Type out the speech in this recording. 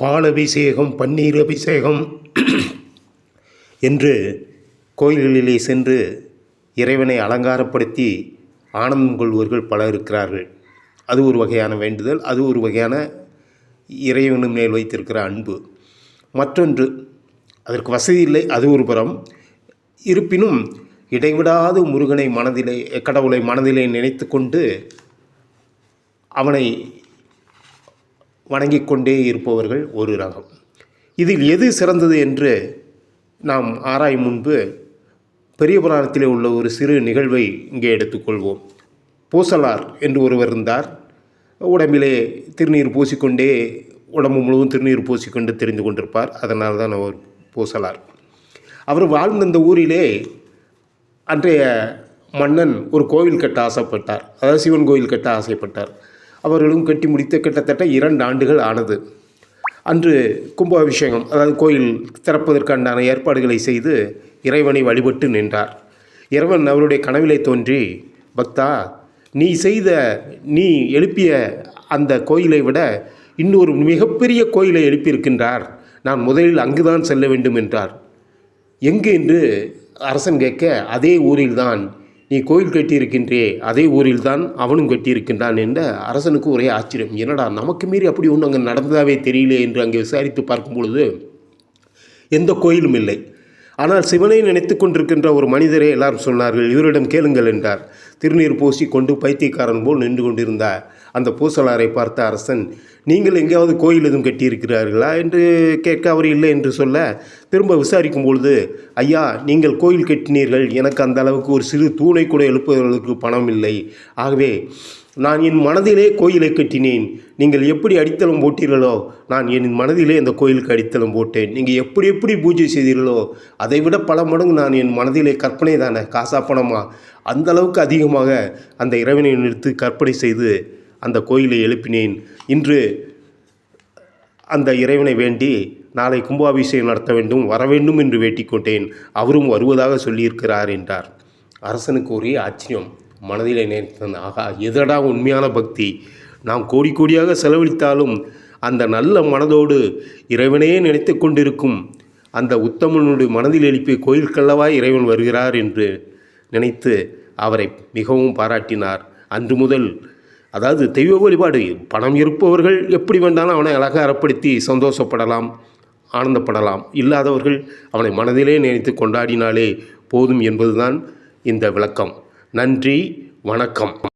பால் அபிஷேகம், பன்னீர் அபிஷேகம் என்று கோயில்களிலே சென்று இறைவனை அலங்காரப்படுத்தி ஆனந்தம் கொள்வர்கள் பலர் இருக்கிறார்கள். அது ஒரு வகையான வேண்டுதல், அது ஒரு வகையான இறைவனின் மேல் வைத்திருக்கிற அன்பு. மற்றொன்று, அதற்கு வசதி இல்லை, அது ஒரு புறம். இருப்பினும் இடைவிடாது முருகனை மனதிலே, கடவுளை மனதிலே நினைத்து கொண்டு அவனை வணங்கிக் கொண்டே இருப்பவர்கள் ஒரு ரகம். இதில் எது சிறந்தது என்று நாம் ஆராயும் முன்பு பெரிய புராணத்திலே உள்ள ஒரு சிறு நிகழ்வை இங்கே எடுத்துக்கொள்வோம். பூசலார் என்று ஒருவர் இருந்தார். உடம்பிலே திருநீர் பூசிக்கொண்டே, உடம்பு முழுவதும் திருநீர் பூசிக்கொண்டு தெரிந்து கொண்டிருப்பார். அதனால் தான் அவர் பூசலார். அவர் வாழ்ந்த இந்த ஊரிலே அன்றைய மன்னன் ஒரு கோவில் கட்ட ஆசைப்பட்டார். அதாவது சிவன் கோவில் கட்ட ஆசைப்பட்டார். அவர்களும் கட்டி முடித்த கிட்டத்தட்ட 2 ஆண்டுகள் ஆனது. அன்று கும்பாபிஷேகம், அதாவது கோயில் திறப்பதற்கான ஏற்பாடுகளை செய்து இறைவனை வழிபட்டு நின்றார். இறைவன் அவருடைய கனவிலே தோன்றி, பக்தா, நீ எழுப்பிய அந்த கோயிலை விட இன்னொரு மிகப்பெரிய கோயிலை எழுப்பியிருக்கின்றார். நான் முதலில் அங்குதான் செல்ல வேண்டும் என்றார். எங்கு என்று அரசன் கேட்க, அதே ஊரில்தான் நீ கோயில் கட்டியிருக்கின்றே, அதே ஊரில்தான் அவனும் கட்டியிருக்கின்றான் என்ற அரசனுக்கு ஒரே ஆச்சரியம். என்னடா, நமக்கு மீறி அப்படி ஒன்று அங்கே நடந்ததாகவே தெரியலே என்று அங்கே விசாரித்து பார்க்கும் பொழுது எந்த கோயிலும் இல்லை. ஆனால் சிவனை நினைத்து கொண்டிருக்கின்ற ஒரு மனிதரே எல்லாரும் சொன்னார்கள். இவரிடம் கேளுங்கள் என்றார். திருநீர் பூசி கொண்டு பைத்தியக்காரன் போல் நின்று கொண்டிருந்த அந்த பூசலாரை பார்த்த அரசன், நீங்கள் எங்கேயாவது கோயில் எதுவும் கட்டியிருக்கிறார்களா என்று கேட்க, அவர் இல்லை என்று சொல்ல, திரும்ப விசாரிக்கும் பொழுது, ஐயா, நீங்கள் கோயில் கட்டினீர்கள், எனக்கு அந்த அளவுக்கு ஒரு சிறு தூணை கூட எழுப்புவதற்கு பணம் இல்லை. ஆகவே நான் என் மனதிலே கோயிலை கட்டினேன். நீங்கள் எப்படி அடித்தளம் போட்டீர்களோ, நான் என் மனதிலே அந்த கோயிலுக்கு அடித்தளம் போட்டேன். நீங்கள் எப்படி பூஜை செய்தீர்களோ, அதை விட பல மடங்கு நான் என் மனதிலே கற்பனை தானே, காசா பணமா, அந்தளவுக்கு அதிகமாக அந்த இறைவனை நிறுத்து கற்பனை செய்து அந்த கோயிலை எழுப்பினேன். இன்று அந்த இறைவனை வேண்டி நாளை கும்பாபிஷேகம் நடத்த வேண்டும், வர வேண்டும் என்று வேண்டிக் கொண்டேன். அவரும் வருவதாக சொல்லியிருக்கிறார் என்றார். அரசனுக்கு ஒரே ஆச்சரியம். மனதிலே நினைத்தான், ஆகா, எதடா உண்மையான பக்தி! நாம் கோடியாக செலவழித்தாலும் அந்த நல்ல மனதோடு இறைவனையே நினைத்து கொண்டிருக்கும் அந்த உத்தமனுடைய மனதில் எழுப்பிய கோயிலுக்கல்லவா இறைவன் வருகிறார் என்று நினைத்து அவரை மிகவும் பாராட்டினார். அன்று முதல், அதாவது தெய்வ வழிபாடு, பணம் இருப்பவர்கள் எப்படி வேண்டாலும் அவனை அலங்காரப்படுத்தி சந்தோஷப்படலாம், ஆனந்தப்படலாம். இல்லாதவர்கள் அவனை மனதிலே நினைத்து கொண்டாடினாலே போதும் என்பதுதான் இந்த விளக்கம். நன்றி, வணக்கம்.